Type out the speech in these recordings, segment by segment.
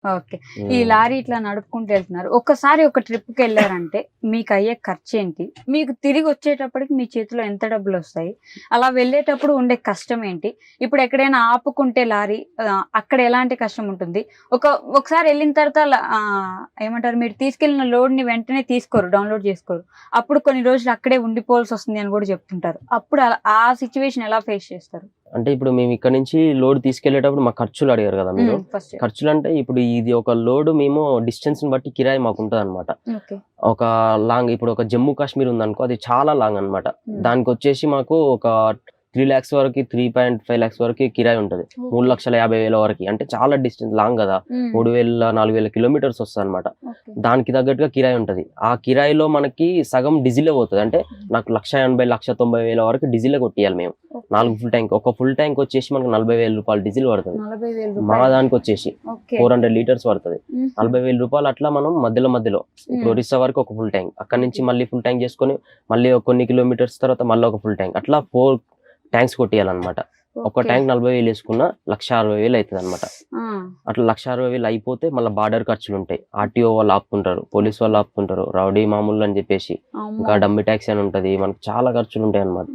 Okay. ఈ lorry ఇట్లా నడుపుకుంటూ వెళ్తున్నారు. ఒక్కసారి ఒక ట్రిప్‌కి ఎళ్లారంటే మీకయ్యే ఖర్చేంటి? మీకు తిరిగొచ్చేటప్పటికి మీ చేతిలో ఎంత డబ్బులొస్తాయి? అలా వెళ్ళేటప్పుడు ఉండే కష్టం ఏంటి? ఇప్పుడు ఎక్కడైనా ఆపుకుంటే లారీ అక్కడ ఎలాంటి కష్టం ఉంటుంది? ఒకసారి ఎళ్ళిన తర్వాత ఏమంటారు, మీరు తీసుకెళ్ళిన లోడ్‌ని వెంటనే తీసుకోరు. డౌన్‌లోడ్ చేసుకోరు. అప్పుడు కొన్ని రోజులు అక్కడే ఉండిపోవాల్సొస్తుంది అని గూడా చెప్తుంటారు. అప్పుడు ఆ సిట్యుయేషన్ ఎలా ఫేస్ చేస్తారు? అంటే ఇప్పుడు మేము ఇక్కడ నుంచి లోడ్ తీసుకెళ్లేటప్పుడు మా ఖర్చులు అడిగారు కదా మీరు. ఫస్ట్. ఖర్చులు అంటే ఇప్పుడు ఇది ఒక లోడ్ మేము డిస్టెన్స్ ని బట్టి కిరాయి మాకు ఉంటది అనమాట. ఓకే. ఒక లాంగ్ ఇప్పుడు ఒక జమ్మూ కాశ్మీర్ ఉందనుకో, అది చాలా లాంగ్ అనమాట. దానికి వచ్చేసి మాకు ఒక 3 lakhs వరకు 3.5 lakhs వరకు కిరాయి ఉంటది. 3,50,000 వరకు, అంటే చాలా డిస్టెన్స్ లాంగ్ కదా. 3,000-4,000 కిలోమీటర్స్ వస్తుంది అనమాట. దానికి తగ్గట్టుగా కిరాయి ఉంటది. ఆ కిరాయిలో మనకి సగం డీజిలే పోతుంది. అంటే నాకు 1,80,000-1,90,000 వరకు డీజిలే కొట్టియాలి మేము. 4 ఫుల్ ట్యాంక్. ఒక ఫుల్ ట్యాంక్ వచ్చేసి మనకు 40,000 రూపాయలు డీజిల్ పడుతుంది. మా దానికి వచ్చేసి 400 లీటర్స్ పడుతుంది. 40,000 రూపాయలు అట్లా మనం మధ్యలో ఇప్పుడు ఒరిస్సా వరకు ఒక ఫుల్ ట్యాంక్, అక్కడ నుంచి మళ్ళీ ఫుల్ ట్యాంక్ చేసుకొని మళ్ళీ కొన్ని కిలోమీటర్స్ తర్వాత మళ్ళీ ఒక ఫుల్ ట్యాంక్, అట్లా 4 ట్యాంక్స్ కొట్టియాలన్నమాట. ఒక ట్యాంక్ 40,000 వేసుకున్న 1,60,000 అవుతుంది అనమాట. అట్లా 1,60,000 అయిపోతే మళ్ళీ బార్డర్ ఖర్చులు ఉంటాయి. ఆర్టీఓ వాళ్ళు ఆపుకుంటారు, పోలీస్ వాళ్ళు ఆపుకుంటారు, రౌడీ మామూలు అని చెప్పేసి, ఇంకా డమ్మి ట్యాక్స్ అని ఉంటది. మనకు చాలా ఖర్చులు ఉంటాయి అనమాట.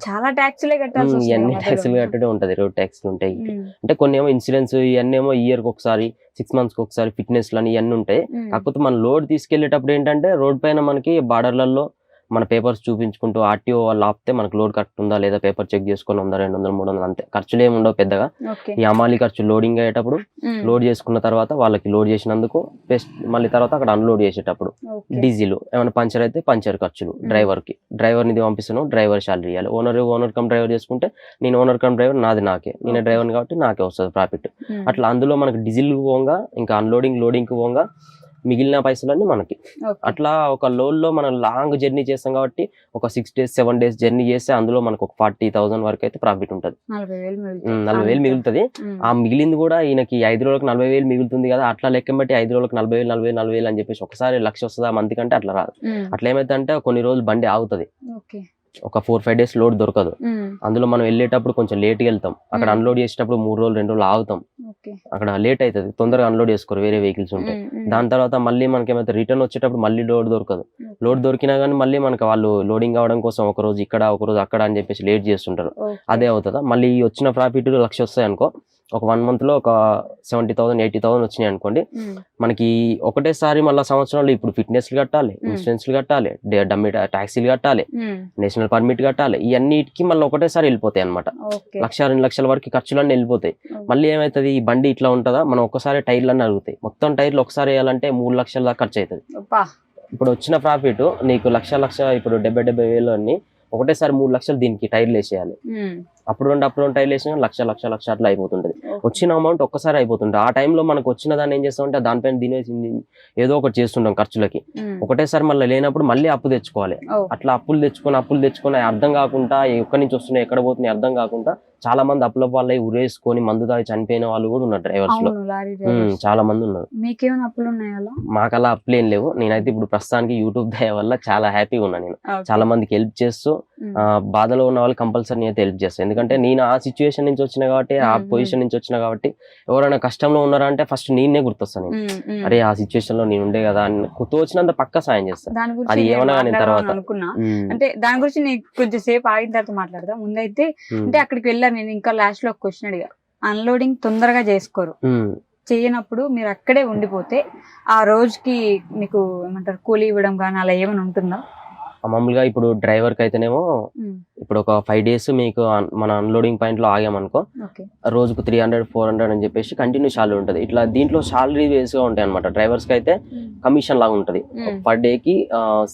చాలా ట్యాక్సులే కట్టాల్సి వస్తుంది. ఇవన్నీ ట్యాక్సులు కట్టడే ఉంటది. రోడ్ ట్యాక్స్లు ఉంటాయి. అంటే కొన్ని ఏమో ఇన్సూరెన్స్, ఇవన్నీ ఏమో ఇయర్ కి ఒకసారి, 6 months కి ఒకసారి, ఫిట్నెస్ లని ఇవన్నీ ఉంటాయి. కాకపోతే మన లోడ్ తీసుకెళ్లేటప్పుడు ఏంటంటే రోడ్ పైన మనకి బార్డర్లలో మన పేపర్స్ చూపించుకుంటూ ఆర్టీఓ వాళ్ళు ఆపితే మనకు లోడ్ కరెక్ట్ ఉందా లేదా పేపర్ చెక్ చేసుకొని 100, 200, 300 అంతే. ఖర్చులు ఏమి ఉండవు పెద్దగా. ఈ అమాలి ఖర్చు లోడింగ్ అయ్యేటప్పుడు, లోడ్ చేసుకున్న తర్వాత వాళ్ళకి లోడ్ చేసినందుకు, మళ్ళీ తర్వాత అక్కడ అన్లోడ్ చేసేటప్పుడు డీజిల్, ఏమైనా పంచర్ అయితే పంచర్ ఖర్చులు, డ్రైవర్ ని పంపిస్తాను, డ్రైవర్ శాలరీ ఇవ్వాలి. ఓనర్ కమ్ డ్రైవర్ చేసుకుంటే నేను ఓనర్ కమ్ డ్రైవర్, నాది నాకే, నేను డ్రైవర్ కాబట్టి నాకే వస్తుంది ప్రాఫిట్. అట్లా అందులో మనకి డీజిల్ పోగా, ఇంకా లోడింగ్ పోగా మిగిలిన పైసలన్నీ మనకి. అట్లా ఒక లోడ్ లో మనం లాంగ్ జర్నీ చేస్తాం కాబట్టి ఒక 6 days 7 days జర్నీ చేస్తే అందులో మనకు ఒక 40,000 వరకు అయితే ప్రాఫిట్ ఉంటుంది. 40,000 మిగులుతుంది. ఆ మిగిలింది కూడా ఈయనకి 5 రోజులకు 40,000 మిగులుతుంది కదా, అట్లా లెక్క బట్టి 5 రోజులకు 40,000 అని చెప్పేసి ఒకసారి 1,00,000 వస్తుందా మంత్ కంటే అట్లా రాదు. అట్లా ఏమైతే కొన్ని రోజులు బండి ఆగుతుంది, ఒక 4-5 days లోడ్ దొరకదు. అందులో మనం వెళ్ళేటప్పుడు కొంచెం లేట్గా వెళ్తాం, అక్కడ అన్లోడ్ చేసేటప్పుడు 3 రోజులు 2 రోజులు ఆగుతాం, అక్కడ లేట్ అవుతుంది, తొందరగా అన్లోడ్ చేసుకోరు, వేరే వెహికల్స్ ఉంటాయి. దాని తర్వాత మళ్ళీ మనకి ఏమైతే రిటర్న్ వచ్చేటప్పుడు మళ్ళీ లోడ్ దొరకదు. లోడ్ దొరికినా కానీ మళ్ళీ మనకి వాళ్ళు లోడింగ్ అవడం కోసం ఒక రోజు ఇక్కడ ఒక రోజు అక్కడ అని చెప్పేసి లేట్ చేస్తుంటారు. అదే అవుతుందా, మళ్ళీ వచ్చిన ప్రాఫిట్ 1,00,000 వస్తాయి అనుకో, ఒక 1 month లో ఒక 70,000 80,000 వచ్చినాయి అనుకోండి. మనకి ఒకటేసారి మళ్ళీ సంవత్సరంలో ఇప్పుడు ఫిట్నెస్లు కట్టాలి, ఇన్సూరెన్స్లు కట్టాలి, డమ్మీ ట్యాక్సీలు కట్టాలి, నేషనల్ పర్మిట్ కట్టాలి, ఇవన్నిటికి మళ్ళీ ఒకటేసారి వెళ్ళిపోతాయి అనమాట. 1,00,000-2 లక్షల వరకు ఖర్చులన్నీ వెళ్ళిపోతాయి. మళ్ళీ ఏమైతుంది, ఈ బండి ఇట్లా ఉంటుందా, మనం ఒక్కసారి టైర్లన్నీ అరుగుతాయి. మొత్తం టైర్లు ఒకసారి వేయాలంటే 3 లక్షల దాకా ఖర్చు అవుతుంది. ఇప్పుడు వచ్చిన ప్రాఫిట్ నీకు 1,00,000 ఇప్పుడు 70,000 అన్ని ఒకటేసారి 3 లక్షలు దీనికి టైర్లు వేసేయాలి. అప్పుడు టైర్లు వేసినా 1,00,000 అట్లా అయిపోతుంటది. వచ్చిన అమౌంట్ ఒక్కసారి అయిపోతుంటది. ఆ టైంలో మనకు వచ్చిన దాన్ని ఏం చేస్తామంటే దానిపైన తినేసి ఏదో ఒకటి చేస్తుంటాం ఖర్చులకి. ఒకటేసారి మళ్ళీ లేనప్పుడు మళ్ళీ అప్పు తెచ్చుకోవాలి. అట్లా అప్పులు తెచ్చుకొని అర్థం కాకుండా ఎక్కడి నుంచి వస్తున్నాయి ఎక్కడ పోతున్నాయి అర్థం కాకుండా చాలా మంది అప్పుల వాళ్ళ ఉరేసుకొని మందు తాగి చనిపోయిన వాళ్ళు కూడా ఉన్నారు డ్రైవర్స్ లో. చాలా మంది ఉన్నారు. మీకేమైనా అప్పులు ఉన్నాయా? మాకు అలా అప్పులు ఏం లేవు. నేనైతే ఇప్పుడు ప్రస్తుతానికి యూట్యూబ్ దయ వల్ల చాలా హ్యాపీగా ఉన్నా. నేను చాలా మందికి హెల్ప్ చేస్తూ, బాధలో ఉన్న వాళ్ళు కంపల్సరీ అయితే హెల్ప్ చేస్తాను. ఎందుకంటే నేను ఆ సిచ్యువేషన్ నుంచి వచ్చినా కాబట్టి, ఆ పొజిషన్ నుంచి వచ్చినా కాబట్టి, ఎవరైనా కష్టంలో ఉన్నారా అంటే ఫస్ట్ నేనే గుర్తొస్తాను. నేను అరే ఆ సిచ్యువేషన్ లో నేను ఉండే కదా అని వచ్చినంత పక్క సాయం చేస్తాను. అది ఏమన్నా నేను తర్వాత అంటే దాని గురించి నేను కొంచెం సేపు ఆగిన తర్వాత మాట్లాడదాం. ముందైతే అంటే అక్కడికి వెళ్ళాను నేను, ఇంకా లాస్ట్ లో ఒక క్వశ్చన్ అడిగా. అన్లోడింగ్ తొందరగా చేసుకోరు, చేయనప్పుడు మీరు అక్కడే ఉండిపోతే ఆ రోజుకి మీకు ఏమంటారు కూలీ ఇవ్వడం కానీ అలా ఏమైనా ఉంటుందా? మామూలుగా ఇప్పుడు డ్రైవర్ కి అయితేనేమో ఇప్పుడు ఒక 5 days మీకు మన అన్లోడింగ్ పాయింట్ లో ఆగామనుకో, రోజుకు 300-400 అని చెప్పేసి కంటిన్యూ శాలరీ ఉంటుంది. ఇట్లా దీంట్లో శాలరీ బేస్ గా ఉంటాయి అనమాట. డ్రైవర్స్ కి అయితే కమిషన్ లాగా ఉంటది. పర్ డే కి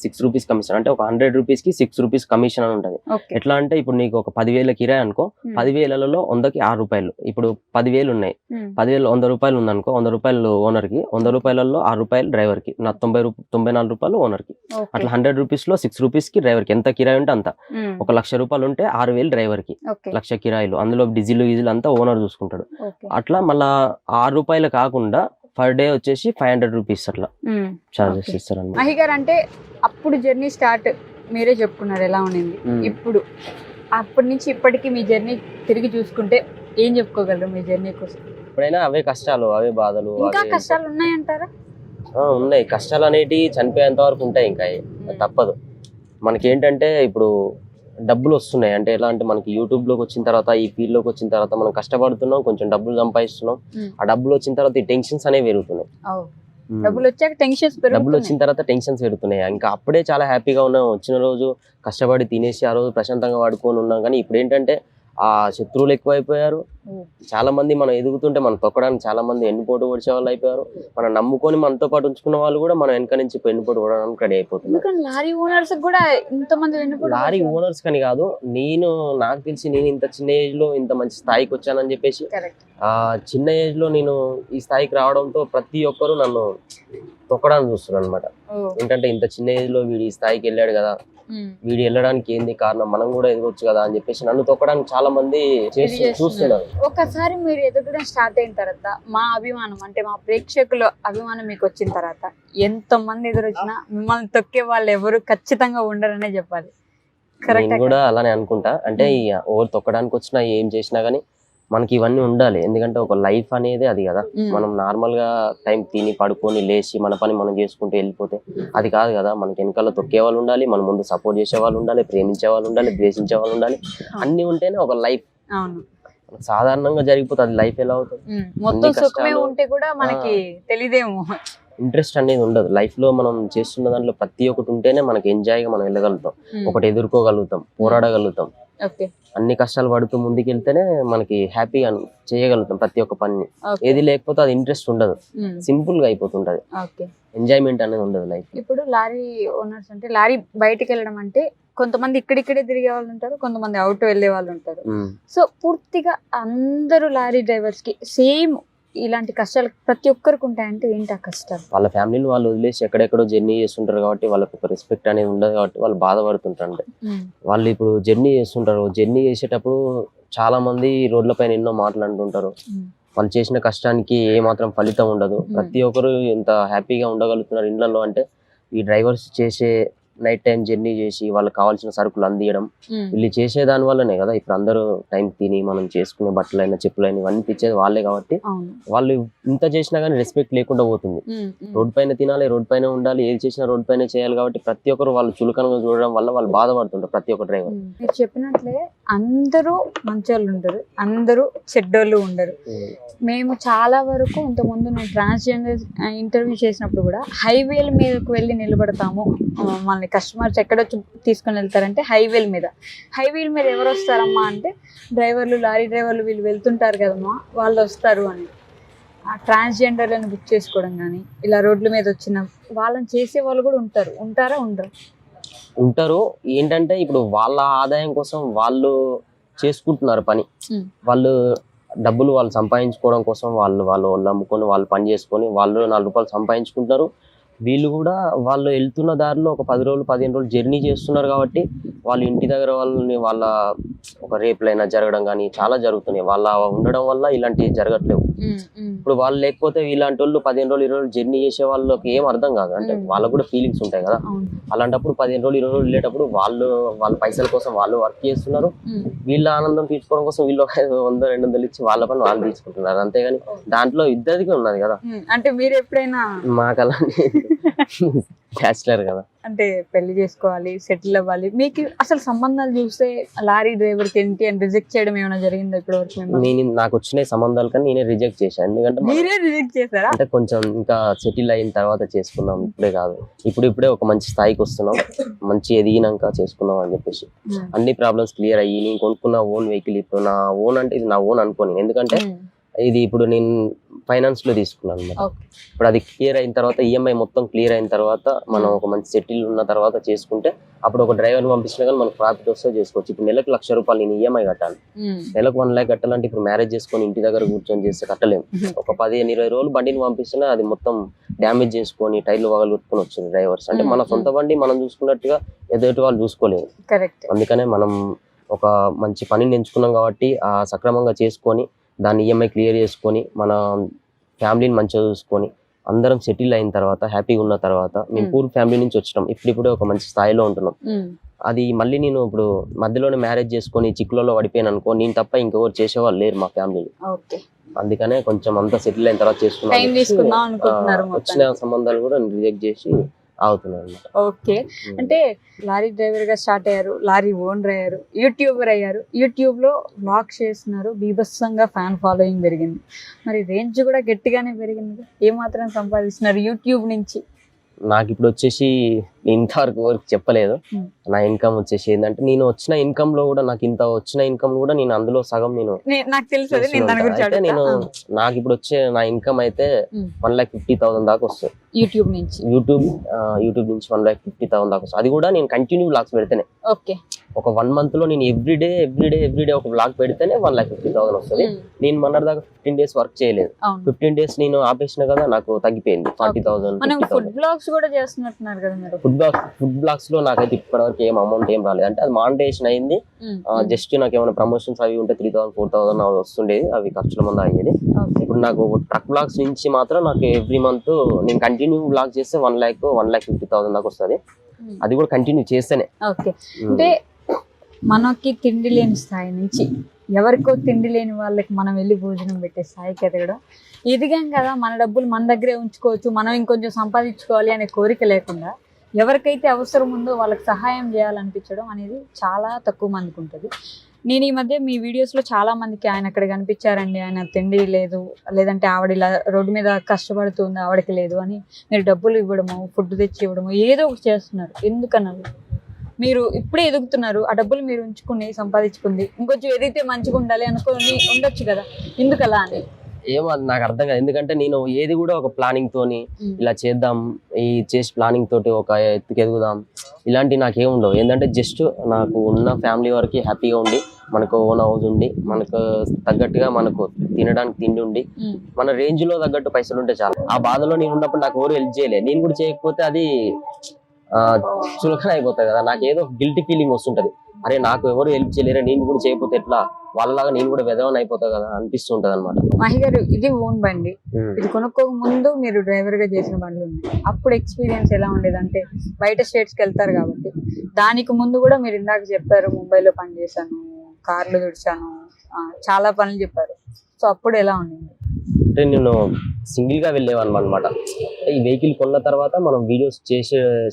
6 rupees కమిషన్, అంటే ఒక 100 rupees కి 6 rupees కమిషన్ అని ఉంటది. ఎట్లా అంటే ఇప్పుడు నీకు ఒక 10,000 కిరాయి అనుకో, 10,000లో 100కి 6 రూపాయలు. ఇప్పుడు 10,000 ఉన్నాయి, 10,000 100 రూపాయలు ఉందనుకో, 100 రూపాయలు ఓనర్ కి, 100 రూపాయలలో 6 రూపాయలు డ్రైవర్ కి, 94 రూపాయలు ఓనర్ కి. అట్లా 100 rupees లో 6 rupees కి డ్రైవర్ కి ఎంత కిరాయి ఉంటే అంత. ఒక 1,00,000 రూపాయలు ఉంటే 6,000 డ్రైవర్ కి, 1,00,000 కిరాయిలు, అందులో డీజిల్ అంతా ఓనర్ చూసుకుంటాడు. అట్లా మళ్ళా 6 రూపాయలు కాకుండా పర్ డే వచ్చేసి 500 rupees అట్లా చార్జెస్ ఇస్తారు అన్నమాట. మహి గారు, అంటే అప్పుడు జర్నీ స్టార్ట్ మీరే చెప్పుకున్నారు ఎలా ఉండింది. ఇప్పుడు అప్పటి నుంచి ఇప్పటికి మీ జర్నీ తిరిగి చూసుకుంటే ఏం చెప్పుకోగలరు మీ జర్నీ కోసం? ఎప్పుడైనా అవే కష్టాలు, అవే బాధలు, ఇంకా అవే కష్టాలు ఉన్నాయంటారా? ఉన్నాయి. కష్టాలు అనేటివి చనిపోయేంత వరకు ఉంటాయి. ఇంకా తప్పదు. మనకేంటంటే ఇప్పుడు డబ్బులు వస్తున్నాయి అంటే ఎలా అంటే మనకి యూట్యూబ్ లోకి వచ్చిన తర్వాత, ఈ ఫీల్డ్ లోకి వచ్చిన తర్వాత మనం కష్టపడుతున్నాం, కొంచెం డబ్బులు సంపాదిస్తున్నాం. ఆ డబ్బులు వచ్చిన తర్వాత ఈ టెన్షన్స్ అనేవి పెరుగుతున్నాయి. డబ్బులు వచ్చాక టెన్షన్స్ డబ్బులు వచ్చిన తర్వాత టెన్షన్స్ పెరుగుతున్నాయి. ఇంకా అప్పుడే చాలా హ్యాపీగా ఉన్నాం, వచ్చిన రోజు కష్టపడి తినేసి ఆ రోజు ప్రశాంతంగా వాడుకొని ఉన్నాం. కానీ ఇప్పుడు ఏంటంటే ఆ శత్రువులు ఎక్కువైపోయారు. చాలా మంది మనం ఎదుగుతుంటే మనం తొక్కడానికి చాలా మంది ఎన్నుపోటు పొడిచే వాళ్ళు అయిపోయారు. మనం నమ్ముకొని మనతో పాటు ఉంచుకున్న వాళ్ళు కూడా మనం వెనక నుంచి ఎన్నుపోటు పొడడానికి రెడీ అయిపోతున్నారు. లారీ ఓనర్స్ కూడా ఇంతమంది లారీ ఓనర్స్ కని కాదు, నాకు తెలిసి నేను ఇంత చిన్న ఏజ్ లో ఇంత మంచి స్థాయికి వచ్చానని చెప్పేసి, ఆ చిన్న ఏజ్ లో నేను ఈ స్థాయికి రావడంతో ప్రతి ఒక్కరు నన్ను తొక్కడానికి చూస్తున్నారు అనమాట. ఏంటంటే ఇంత చిన్న ఏజ్ లో వీడు ఈ స్థాయికి వెళ్ళాడు కదా, వీడు వెళ్ళడానికి ఏంది కారణం, మనం కూడా ఎదగొచ్చు కదా అని చెప్పేసి నన్ను తొక్కడానికి చాలా మంది చూస్తున్నారు. ఒకసారి మీరు ఎదగడం స్టార్ట్ అయిన తర్వాత మా అభిమానం అంటే మా ప్రేక్షకుల అభిమానం మీకు వచ్చిన తర్వాత ఎంత మంది ఎదురొచ్చినా మిమ్మల్ని తొక్కే వాళ్ళు ఎవరు ఖచ్చితంగా ఉండరనే చెప్పాలి. నేను కూడా అలానే అనుకుంటా. అంటే ఎవరు తొక్కడానికి వచ్చినా ఏం చేసినా గానీ మనకి ఇవన్నీ ఉండాలి. ఎందుకంటే ఒక లైఫ్ అనేది అది కదా. మనం నార్మల్ గా టైం తిని పడుకొని లేచి మన పని మనం చేసుకుంటూ వెళ్ళిపోతే అది కాదు కదా. మనకి వెనకాల తొక్కే వాళ్ళు ఉండాలి, మన ముందు సపోర్ట్ చేసే వాళ్ళు ఉండాలి, ప్రేమించే వాళ్ళు ఉండాలి, ద్వేషించే వాళ్ళు ఉండాలి. అన్ని ఉంటేనే ఒక లైఫ్. సాధారణంగా జరిగిపోతుంది లైఫ్. ఎలా అవుతుంది? మొత్తం సుఖమే ఉంటే కూడా మనకి తెలియదేమో, ఇంట్రెస్ట్ అనేది ఉండదు లైఫ్ లో. మనం చేస్తున్న దాంట్లో ప్రతి ఒక్కటి ఉంటేనే మనకి ఎంజాయ్ గా మనం వెళ్ళగలుగుతాం, ఒకటి ఎదుర్కోగలుగుతాం, పోరాడగలుగుతాం. అన్ని కష్టాలు పడుతూ ముందుకెళ్తేనే మనకి హ్యాపీగా చేయగలుగుతాం ప్రతి ఒక్క పని. ఏది లేకపోతే అది ఇంట్రెస్ట్ ఉండదు, సింపుల్ గా అయిపోతుంటది, ఎంజాయ్మెంట్ అనేది ఉండదు లైఫ్. ఇప్పుడు లారీ ఓనర్స్ అంటే లారీ బయటకు వెళ్ళడం అంటే కొంతమంది ఇక్కడిక్కడే తిరిగే వాళ్ళు ఉంటారు, కొంతమంది అవుట్ వెళ్ళే వాళ్ళు ఉంటారు. సో పూర్తిగా అందరూ లారీ డ్రైవర్స్ కి సేమ్ ఇలాంటి కష్టాలు ప్రతి ఒక్కరికి ఉంటాయంటే ఏంటి ఆ కష్టాలు? వాళ్ళ ఫ్యామిలీని వాళ్ళు వదిలేసి ఎక్కడెక్కడో జర్నీ చేస్తుంటారు కాబట్టి వాళ్ళకి ఒక రెస్పెక్ట్ అనేది ఉండదు కాబట్టి వాళ్ళు బాధపడుతుంటారు. వాళ్ళు ఇప్పుడు జర్నీ చేస్తుంటారు, జర్నీ చేసేటప్పుడు చాలా మంది రోడ్ల పైన ఎన్నో మాట్లాడుతుంటారు. వాళ్ళు చేసిన కష్టానికి ఏ మాత్రం ఫలితం ఉండదు. ప్రతి ఒక్కరు ఎంత హ్యాపీగా ఉండగలుగుతున్నారు ఇళ్లలో అంటే ఈ డ్రైవర్స్ చేసే నైట్ టైం జర్నీ చేసి వాళ్ళకి కావాల్సిన సరుకులు అందియడం, వీళ్ళు చేసే దాని వల్లనే కదా ఇప్పుడు అందరూ టైం తిని మనం చేసుకునే బట్టలైనా చెప్పులైనా ఇవన్నీ తెచ్చేది వాళ్ళే. కాబట్టి వాళ్ళు ఇంత చేసినా గానీ రెస్పెక్ట్ లేకుండా పోతుంది. రోడ్ పైన తినాలి, రోడ్ పైన ఉండాలి, ఏది చేసినా రోడ్ పైన చేయాలి. కాబట్టి ప్రతి ఒక్కరు వాళ్ళు చులకనగా చూడడం వల్ల వాళ్ళు బాధపడుతుంటారు ప్రతి ఒక్క డ్రైవర్. మీరు చెప్పినట్లే అందరూ మంచోళ్ళు ఉండరు, అందరూ చెడ్డోళ్ళు ఉండరు. మేము చాలా వరకు ఇంతకుముందు నేను ట్రాన్స్జెండర్ ఇంటర్వ్యూ చేసినప్పుడు కూడా హైవేల మీదకు వెళ్ళి నిలబడతాము, మనల్ని కస్టమర్స్ ఎక్కడొచ్చి తీసుకొని వెళ్తారంటే హైవేల మీద ఎవరు వస్తారమ్మా అంటే డ్రైవర్లు, లారీ డ్రైవర్లు వీళ్ళు వెళ్తుంటారు కదమ్మా వాళ్ళు వస్తారు అని. ఆ ట్రాన్స్జెండర్లను బుక్ చేసుకోవడం కానీ ఇలా రోడ్ల మీద వచ్చిన వాళ్ళని చేసే వాళ్ళు కూడా ఉంటారా? ఉంటారు. ఏంటంటే ఇప్పుడు వాళ్ళ ఆదాయం కోసం వాళ్ళు చేసుకుంటున్నారు పని. వాళ్ళు డబ్బులు వాళ్ళు సంపాదించుకోవడం కోసం వాళ్ళు అమ్ముకొని వాళ్ళు పని చేసుకొని వాళ్ళు 4 రూపాయలు సంపాదించుకుంటున్నారు. వీళ్ళు కూడా వాళ్ళు వెళ్తున్న దారిలో ఒక 10 రోజులు 15 రోజులు జర్నీ చేస్తున్నారు కాబట్టి వాళ్ళ ఇంటి దగ్గర వాళ్ళని వాళ్ళ ఒక రేపులైనా జరగడం కానీ చాలా జరుగుతున్నాయి. వాళ్ళ ఉండడం వల్ల ఇలాంటివి జరగట్లేవు. ఇప్పుడు వాళ్ళు లేకపోతే ఇలాంటి వాళ్ళు 15 రోజులు 20 రోజులు జర్నీ చేసే వాళ్ళకి ఏం అర్థం కాదు. అంటే వాళ్ళకు కూడా ఫీలింగ్స్ ఉంటాయి కదా. అలాంటప్పుడు 15 రోజులు 20 రోజులు వెళ్ళేటప్పుడు వాళ్ళ పైసల కోసం వాళ్ళు వర్క్ చేస్తున్నారు. వీళ్ళ ఆనందం తీసుకోవడం కోసం వీళ్ళు 100-200 ఇచ్చి వాళ్ళ పని వాళ్ళు తీసుకుంటున్నారు. అంతేగాని దాంట్లో ఇద్దరికి ఉన్నది కదా. అంటే మీరు ఎప్పుడైనా మాకు అలాంటి బ్యాచిలర్ కదా, అంటే పెళ్లి చేసుకోవాలి, సెటిల్ అవ్వాలి, మీకు అసలు సంబంధాలు చూస్తే లారీ డ్రైవర్ కి ఏంటి అని రిజెక్ట్ చేయడం ఏమైనా జరిగిందా ఇప్పటి వరకు? నాకు వచ్చిన సంబంధాలు కానీ నేనే రిజెక్ట్ చేశాను. ఎందుకంటే మీరే రిజెక్ట్ చేశారా? అంటే కొంచెం ఇంకా సెటిల్ అయిన తర్వాత చేసుకుందాం, ఇప్పుడే కాదు, ఇప్పుడే ఒక మంచి స్థాయికి వస్తున్నాం, మంచి ఎదిగినాక చేసుకుందాం అని చెప్పేసి అన్ని ప్రాబ్లమ్స్ క్లియర్ అయ్యి నేను కొనుక్కున్న ఓన్ వెహికల్. ఇప్పుడు నా ఓన్ అంటే ఇది నా ఓన్ అనుకోని, ఎందుకంటే ఇది ఇప్పుడు నేను ఫైనాన్స్ లో తీసుకున్నాను. ఇప్పుడు అది క్లియర్ అయిన తర్వాత ఈఎంఐ మొత్తం క్లియర్ అయిన తర్వాత మనం ఒక మంచి సెటిల్ ఉన్న తర్వాత చేసుకుంటే అప్పుడు ఒక డ్రైవర్ పంపించినా కానీ మనకు ప్రాఫిట్ వస్తే చేసుకోవచ్చు. ఇప్పుడు నెలకు 1,00,000 రూపాయలు నేను ఈఎంఐ కట్టాలి, నెలకు 1 lakh కట్టాలంటే ఇప్పుడు మ్యారేజ్ చేసుకొని ఇంటి దగ్గర కూర్చొని చేస్తే కట్టలేము. ఒక 15-20 రోజులు బండిని పంపిస్తున్నా అది మొత్తం డ్యామేజ్ చేసుకొని టైర్లు వగలుకొని వచ్చింది డ్రైవర్స్. అంటే మన సొంత బండి మనం చూసుకున్నట్టుగా ఎదుటి వాళ్ళు చూసుకోలేదు. అందుకనే మనం ఒక మంచి పనిని ఎంచుకున్నాం కాబట్టి ఆ సక్రమంగా చేసుకొని దాన్ని ఈఎంఐ క్లియర్ చేసుకొని మన ఫ్యామిలీని మంచిగా చూసుకొని అందరం సెటిల్ అయిన తర్వాత హ్యాపీగా ఉన్న తర్వాత మేము పూర్ ఫ్యామిలీ నుంచి వచ్చినాం, ఇప్పుడే ఒక మంచి స్థాయిలో ఉంటున్నాం. అది మళ్ళీ నేను ఇప్పుడు మధ్యలోనే మ్యారేజ్ చేసుకొని చిక్కులలో పడిపోయాను అనుకో, నేను తప్ప ఇంకెవరు చేసేవాళ్ళు లేరు మా ఫ్యామిలీలో. అందుకనే కొంచెం అంతా సెటిల్ అయిన తర్వాత టైం తీసుకుందాం అనుకుంటున్నారు వచ్చిన సంబంధాలు కూడా రిజెక్ట్ చేసి ఆగుతున్నాను. ఓకే, అంటే లారీ డ్రైవర్ గా స్టార్ట్ అయ్యారు, లారీ ఓనర్ అయ్యారు, యూట్యూబర్ అయ్యారు, యూట్యూబ్ లో వ్లాగ్స్ చేస్తున్నారు, బీభత్సంగా ఫ్యాన్ ఫాలోయింగ్ పెరిగింది, మరి రేంజ్ కూడా గట్టిగానే పెరిగింది. ఏమాత్రం సంపాదిస్తున్నారు యూట్యూబ్ నుంచి? నాకు ఇప్పుడు వచ్చేసి ఇంతవరకు వరకు చెప్పలేదు. నా ఇన్కమ్ వచ్చేసి ఏంటంటే నేను వచ్చిన ఇన్కమ్ లో కూడా నాకు ఇంత వచ్చిన ఇన్కమ్ కూడా నేను అందులో సగం నాకు తెలుసు. అయితే నేను నాకు ఇప్పుడు వచ్చే నా ఇన్కమ్ అయితే 1,50,000 దాకా వస్తుంది యూట్యూబ్ నుంచి. యూట్యూబ్ నుంచి 1,50,000 దాకా వస్తుంది. అది కూడా నేను కంటిన్యూ వ్లాగ్స్ పెడితేనే. ఓకే, ఒక 1 month లో నేను ఎవ్రీడే ఒక వ్లాగ్ పెడితేనే 1,50,000 వస్తుంది. నేను మొన్నటి దాకా 15 days వర్క్ చేయలేదు. 15 days నేను ఆపేసిన కదా, నాకు తగ్గిపోయింది 40,000. ఫుడ్ బ్లాగ్స్ కూడా చేస్తున్నట్టున్నారు కదా మీరు? ఫుడ్ బ్లాగ్స్ లో నాకైతే ఇప్పటివరకు ఏం అమౌంట్ ఏం రాలేదు. అంటే అది మానిటైజేషన్ అయింది. జస్ట్ నాకు ఏమైనా ప్రమోషన్స్ అవి ఉంటే 3,000 4,000 అవి వస్తుండేది, అవి ఖర్చుల మంది అయ్యేది. ఇప్పుడు నాకు ట్రక్ బ్లాగ్స్ నుంచి మాత్రం నాకు ఎవ్రీ మంత్ నేను కంటిన్యూ బ్లాగ్ చేస్తే 1,50,000 దాకా వస్తుంది. అది కూడా కంటిన్యూ చేస్తేనే. ఓకే, అంటే మనకి తిండి లేని స్థాయి నుంచి ఎవరికో తిండి లేని వాళ్ళకి మనం వెళ్ళి భోజనం పెట్టే స్థాయికి ఎదగడం, ఎదిగాం కదా మన డబ్బులు మన దగ్గరే ఉంచుకోవచ్చు, మనం ఇంకొంచెం సంపాదించుకోవాలి అనే కోరిక లేకుండా ఎవరికైతే అవసరం ఉందో వాళ్ళకి సహాయం చేయాలనిపించడం అనేది చాలా తక్కువ మందికి ఉంటుంది. నేను ఈ మధ్య మీ వీడియోస్లో చాలా మందికి ఆయన అక్కడ కనిపించారండి, ఆయన తిండి లేదు, లేదంటే ఆవిడ ఇలా రోడ్డు మీద కష్టపడుతుంది ఆవిడకి లేదు అని మీరు డబ్బులు ఇవ్వడము, ఫుడ్ తెచ్చి ఇవ్వడము, ఏదో ఒకటి చేస్తున్నారు. ఎందుకన్నారు? మీరు ఇప్పుడే ఎదుగుతున్నారు, ఆ డబ్బులు మీరు ఉంచుకుని సంపాదించుకుంది ఇంకొంచెం ఎదిగితే మంచిగా ఉండాలి అనుకుని ఉండొచ్చు కదా, ఎందుకలా అని? ఏమో నాకు అర్థం కాదు. ఎందుకంటే నేను ఏది కూడా ఒక ప్లానింగ్ తోని ఇలా చేద్దాం, ఈ చేసి ప్లానింగ్ తోటి ఒక ఎత్తుకు ఎదుగుదాం ఇలాంటివి నాకేం ఉండవు. ఏంటంటే జస్ట్ నాకు ఉన్న ఫ్యామిలీ వరకు హ్యాపీగా ఉండి, మనకు ఓన్ హౌస్ ఉండి, మనకు తగ్గట్టుగా మనకు తినడానికి తిండి ఉండి, మన రేంజ్ లో తగ్గట్టు పైసలు ఉంటే చాలు. ఆ బాధలో నేను ఉన్నప్పుడు నాకు ఎవరు హెల్ప్ చేయలేదు, నేను కూడా చేయకపోతే అది చులకన అయిపోతాయి కదా. నాకు ఏదో గిల్టీ ఫీలింగ్ వస్తుంటది, అరే నాకు ఎవరు హెల్ప్ చేయలేరా, నేను కూడా చేయకపోతే ఎట్లా, వాళ్ళలాగా నేను కూడా వెదవని అయిపోతా కదా అనిపిస్తుంటది అనమాట. మహి గారు, ఇది ఓన్ బండి, ఇది కొనుక్కోక ముందు మీరు డ్రైవర్ గా చేసిన బండ్లు ఉన్నాయి, అప్పుడు ఎక్స్పీరియన్స్ ఎలా ఉండేది? అంటే బయట స్టేట్స్ కి వెళ్తారు కాబట్టి, దానికి ముందు కూడా మీరు ఇందాక చెప్పారు ముంబైలో పని చేశాను, కార్లు తుడిచాను, చాలా పనులు చెప్పారు. సో అప్పుడు ఎలా ఉండింది? అంటే నేను సింగిల్ గా వెళ్ళేవాను అనమాట. ఈ వెహికల్ కొన్న తర్వాత మనం వీడియోస్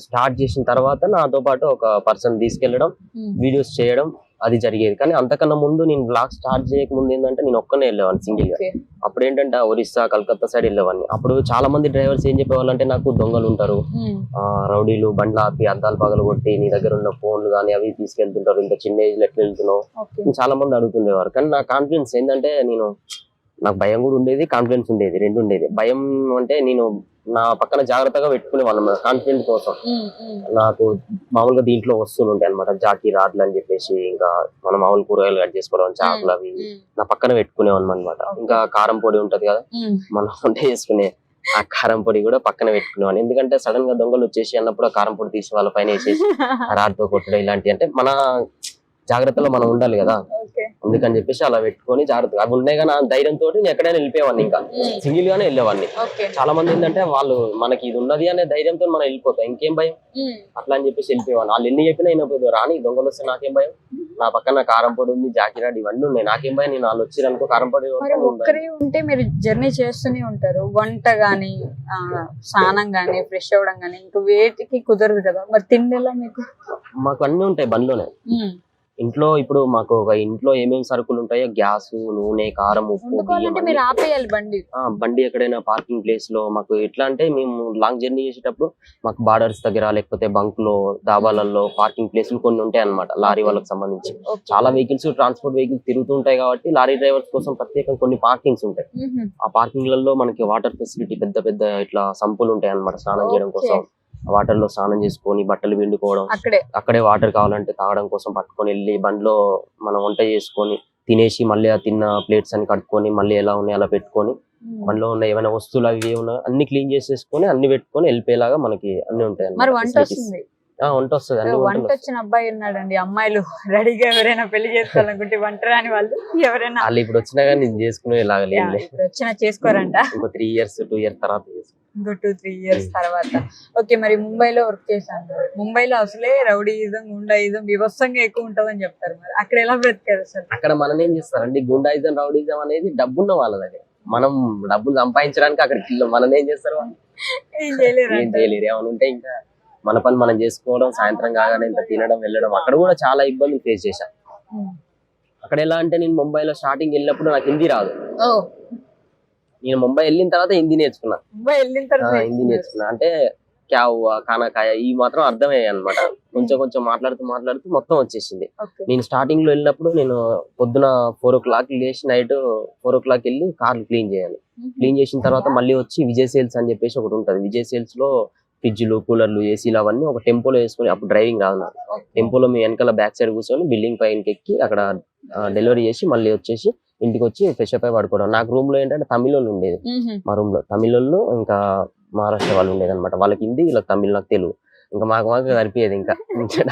స్టార్ట్ చేసిన తర్వాత నాతో పాటు ఒక పర్సన్ తీసుకెళ్లడం, వీడియోస్ చేయడం అది జరిగేది. కానీ అంతకన్నా ముందు నేను బ్లాగ్ స్టార్ట్ చేయక ముందు ఏంటంటే నేను ఒక్కనే వెళ్ళేవాడిని సింగిల్ గా. అప్పుడు ఏంటంటే ఒరిస్సా, కలకత్తా సైడ్ వెళ్ళేవాడిని. అప్పుడు చాలా మంది డ్రైవర్స్ ఏం చెప్పేవాళ్ళు అంటే, నాకు దొంగలు ఉంటారు, రౌడీలు బండ్లు ఆపి అద్దాలు పగలు కొట్టి నీ దగ్గర ఉన్న ఫోన్లు కానీ అవి తీసుకెళ్తుంటారు, ఇంత చిన్న ఏజ్ లో ఎట్లా వెళ్తున్నావు చాలా మంది అడుగుతుండేవారు. కానీ నా కాన్ఫిడెన్స్ ఏంటంటే, నాకు భయం కూడా ఉండేది, కాన్ఫిడెన్స్ ఉండేది, రెండు ఉండేది. భయం అంటే నేను నా పక్కన జాగ్రత్తగా పెట్టుకునేవాళ్ళం కాన్ఫిడెన్స్ కోసం. నాకు మామూలుగా దీంట్లో వస్తువులు ఉంటాయి అనమాట, జాకీ రాడ్లు అని చెప్పేసి, ఇంకా మన మామూలు కూరగాయలు కట్ చేసుకోవడం, చాకులు అవి నా పక్కన పెట్టుకునేవాళ్ళం అనమాట. ఇంకా కారం పొడి ఉంటది కదా మనం వంట చేసుకునే, ఆ కారం పొడి కూడా పక్కన పెట్టుకునేవాడిని. ఎందుకంటే సడన్ గా దొంగలు వచ్చేసి అన్నప్పుడు ఆ కారం పొడి తీసి వాళ్ళ పైన వేసేసి రాడ్తో కొట్టడం ఇలాంటివి, అంటే మన జాగ్రత్తలో మనం ఉండాలి కదా, అందుకని చెప్పేసి అలా పెట్టుకొని జాగ్రత్తగా అవి ఉన్నాయి. కానీ ఆ ధైర్యంతో నేను ఎక్కడైనా వెళ్ళిపోయేవాడిని, ఇంకా సింగిల్ గానే వెళ్ళేవాడిని. చాలా మంది ఏంటంటే వాళ్ళు మనకి ఇది ఉన్నది అనే ధైర్యంతో మనం వెళ్ళిపోతాం, ఇంకేం భయం అట్లా అని చెప్పేసి వెళ్ళిపోయేవాడిని. వాళ్ళు ఎన్ని చెప్పినా అయినపోయేది, రాని దొంగలు వస్తే నాకేం భయం, నా పక్కన కారం పొడి ఉంది, జాకిరాడ్ ఇవన్నీ ఉన్నాయి, నాకేం భయం. నేను వాళ్ళు వచ్చిరనుకో కారం పొడి ఉంటే మీరు జర్నీ చేస్తూనే ఉంటారు, వంట గానీ స్నానం గానీ ఫ్రెష్ అవ్వడం గానీ ఇంకా వేటికి కుదరదు కదా, మరి తిండి ఎలా మీకు? మాకు అన్ని ఉంటాయి బండిలోనే. ఇంట్లో ఇప్పుడు మాకు ఒక ఇంట్లో ఏమేమి సరుకులు ఉంటాయో, గ్యాస్, నూనె, కారం, ఉప్పు, మీరు ఆపేయాలి బండి. బండి ఎక్కడైనా పార్కింగ్ ప్లేస్ లో మాకు ఎట్లా అంటే, మేము లాంగ్ జర్నీ చేసేటప్పుడు మాకు బార్డర్స్ దగ్గర లేకపోతే బంక్ లో, డాబాలలో పార్కింగ్ ప్లేస్లు కొన్ని ఉంటాయి అన్నమాట, లారీ వాళ్ళకి సంబంధించి. చాలా వెహికల్స్, ట్రాన్స్పోర్ట్ వెహికల్స్ తిరుగుతుంటాయి కాబట్టి లారీ డ్రైవర్స్ కోసం ప్రత్యేకంగా కొన్ని పార్కింగ్స్ ఉంటాయి. ఆ పార్కింగ్లలో మనకి వాటర్ ఫెసిలిటీ పెద్ద పెద్ద ఇట్లా సంపులు ఉంటాయి అన్నమాట, స్నానం చేయడం కోసం. వాటర్ లో స్నానం చేసుకొని బట్టలు పిండుకోవడం, అక్కడే వాటర్ కావాలంటే తాగడం కోసం పట్టుకొని వెళ్ళి బండిలో మనం వంట చేసుకొని తినేసి మళ్ళీ ఆ తిన్న ప్లేట్స్ అని కట్టుకొని మళ్ళీ ఎలా ఉన్నాయి అలా పెట్టుకొని, బండిలో ఉన్న ఏమైనా వస్తువులు అవి ఏమన్నా అన్ని క్లీన్ చేసేసుకొని అన్ని పెట్టుకొని వెళ్ళిపోయేలాగా మనకి అన్ని ఉంటాయి. వంట వస్తుంది, అన్ని వంట వచ్చిన అబ్బాయి ఉన్నాడండి, అమ్మాయిలు రెడీగా ఎవరైనా పెళ్లి చేసుకోవాలనుకుంటే వంట రాని వాళ్ళు ఎవరైనా వాళ్ళు ఇప్పుడు వచ్చినా కానీ నేను చేసుకునేలాగా లేదు, వచ్చినా చేసుకోరంట. ఇంకో 3 years 2 years తర్వాత ఇంకో 2-3 years తర్వాత. ఓకే, మరి ముంబైలో వర్క్ చేశాను, ముంబైలో అసలే రౌడీయిజం, గుండాయిజం వివత్సంగా ఎక్కువ ఉంటదని చెప్తారు, మరి అక్కడ ఎలా బ్రతికారు సార్? అక్కడ మనం ఏం చేస్తారండి, గుండాయిజం రౌడీజం అనేది డబ్బున్న వాళ్ళ దగ్గర. మనం డబ్బులు సంపాదించడానికి అక్కడికి వెళ్ళాం, మనం ఏం చేస్తారు వాళ్ళు? ఏం చేయలేరు ఏం చేయలేరు. ఏమైనా ఉంటే ఇంకా మన పని మనం చేసుకోవడం, సాయంత్రం కాగానే ఇంత తినడం వెళ్ళడం. అక్కడ కూడా చాలా ఇబ్బందులు ఫేస్ చేశాను. అక్కడ ఎలా అంటే నేను ముంబైలో స్టార్టింగ్ వెళ్ళినప్పుడు నాకు హిందీ రాదు. నేను ముంబై వెళ్ళిన తర్వాత హిందీ నేర్చుకున్నా. హిందీ నేర్చుకున్నా అంటే క్యా హువా, ఖానా ఖాయా ఈ మాత్రం అర్థమయ్యాయి అనమాట. కొంచెం కొంచెం మాట్లాడుతూ మొత్తం వచ్చేసింది. నేను స్టార్టింగ్ లో వెళ్ళినప్పుడు నేను పొద్దున 4 o'clock లేచి నైట్ 4 o'clock వెళ్ళి కార్లు క్లీన్ చేయాలి. క్లీన్ చేసిన తర్వాత మళ్ళీ వచ్చి విజయ్ సేల్స్ అని చెప్పేసి ఒకటి ఉంటుంది. విజయ్ సేల్స్ లో ఫ్రిడ్జ్లు, కూలర్లు, ఏసీలు అవన్నీ ఒక టెంపోలో వేసుకొని, అప్పుడు డ్రైవింగ్ రాదు నాకు, టెంపోలో మీ వెనకాల బ్యాక్ సైడ్ కూర్చొని బిల్డింగ్ పైనకి ఎక్కి అక్కడ డెలివరీ చేసి మళ్ళీ వచ్చేసి ఇంటికి వచ్చి ఫ్రెష్ అప్ అయి పడుకోవడం. నాకు రూమ్ లో ఏంటంటే తమిళ వాళ్ళు ఉండేది. మా రూమ్ లో తమిళ వాళ్ళు ఇంకా మహారాష్ట్ర వాళ్ళు ఉండేది అనమాట. వాళ్ళకి హిందీ, వీళ్ళకి తమిళ, నాకు తెలుగు. ఇంకా మాకు సరిపోయేది. ఇంకా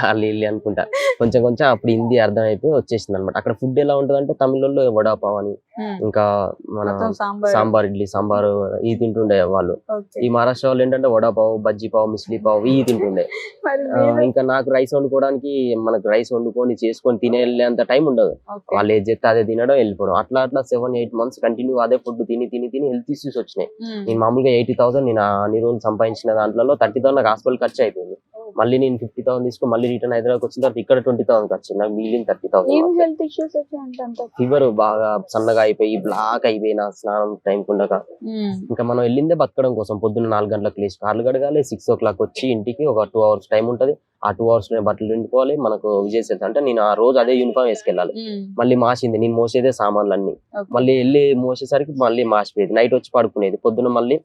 వాళ్ళు ఇల్లు అనుకుంటా కొంచెం కొంచెం అప్పుడు హిందీ అర్థం అయిపోయి వచ్చేసింది అనమాట. అక్కడ ఫుడ్ ఎలా ఉంటది అంటే తమిళలో వడాపావ్ అని, ఇంకా మన సాంబార్, ఇడ్లీ సాంబార్ ఇవి తింటుండే వాళ్ళు. ఈ మహారాష్ట్ర వాళ్ళు ఏంటంటే వడాపావ్, బజ్జీ పావ్, మిస్లీ పావ్ ఇవి తింటుండే. ఇంకా నాకు రైస్ వండుకోవడానికి, మనకు రైస్ వండుకొని చేసుకొని తినేంత టైం ఉండదు. వాళ్ళు ఏది చెప్తే అదే తినడం వెళ్ళిపోవడం. అట్లా 7-8 months కంటిన్యూ అదే ఫుడ్ తిని హెల్త్ ఇష్యూస్ వచ్చినాయి. నేను మామూలుగా 80,000 నేను అన్ని రోజులు సంపాదించిన దాంట్లో 30,000 నాకు హాస్పిటల్ ఖర్చు అయిపోయింది. మళ్ళీ నేను 50,000 తీసుకుని మళ్ళీ రిటర్న్ హైదరాబాద్ వచ్చిన తర్వాత ఇక్కడ 20,000 ఖర్చు. నాకు మిగిలిన 30,000. ఫీవర్ బాగా సన్నగా అయిపోయి బ్లాక్ అయిపోయి నా స్నానం టైం ఉండక. ఇంకా మనం వెళ్ళిందే బతకడం కోసం. పొద్దున్న 4 గంటలకు లేచి కార్లు కడగాలి, 6 o'clock వచ్చి ఇంటికి ఒక 2 hours టైం ఉంటది. ఆ 2 hours లో బట్టలు నిండుకోవాలి. మనకు విజయ్ సేల్స్ అంటే నేను ఆ రోజు అదే యూనిఫామ్ వేసుకెళ్ళాలి. మళ్ళీ మాసింది, నేను మోసేదే సామాన్లు అన్ని. మళ్ళీ వెళ్ళి మోసేసరికి మళ్ళీ మాసిపోయేది. నైట్ వచ్చి పడుకునేది. పొద్దున్న మళ్ళీ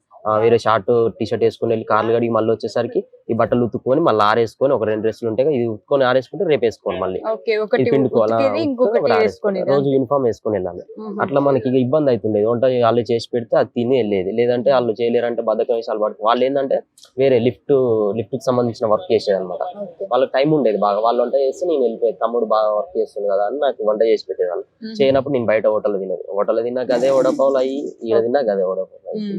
వేరే షార్ట్ టీ షర్ట్ వేసుకుని వెళ్ళి కార్లు కడిగి మళ్ళీ వచ్చేసరికి ఈ బట్టలు ఉతుక్కొని మళ్ళీ ఆరేసుకొని, ఒక 2 డ్రెస్సులు ఉంటాయి ఇది ఉతుక్కొని ఆరేసుకుంటే రేపు వేసుకోవాలి. మళ్ళీ పిండుకోవాలి. రోజు యూనిఫామ్ వేసుకొని వెళ్ళాలి. అట్లా మనకి ఇక ఇబ్బంది అవుతుండేది. వంట వాళ్ళు చేసి పెడితే అది తిని వెళ్ళేది. లేదంటే వాళ్ళు చేయలేరంటే బద్దకం వేసాలు పడుతుంది. వాళ్ళు ఏంటంటే వేరే లిఫ్ట్ కి సంబంధించిన వర్క్ చేసేది అనమాట. వాళ్ళకి టైం ఉండేది బాగా. వాళ్ళు వంట చేస్తే నేను వెళ్ళిపోయేది. తమ్ముడు బాగా వర్క్ చేస్తుంది కదా అని నాకు వంట చేసి పెట్టేదాన్ని. చేయనప్పుడు నేను బయట హోటల్ తినేది. హోటల్ తిన్నాక అదే వడపావులు అయ్యి, ఈడ తిన్నాక అదే వడపావులు.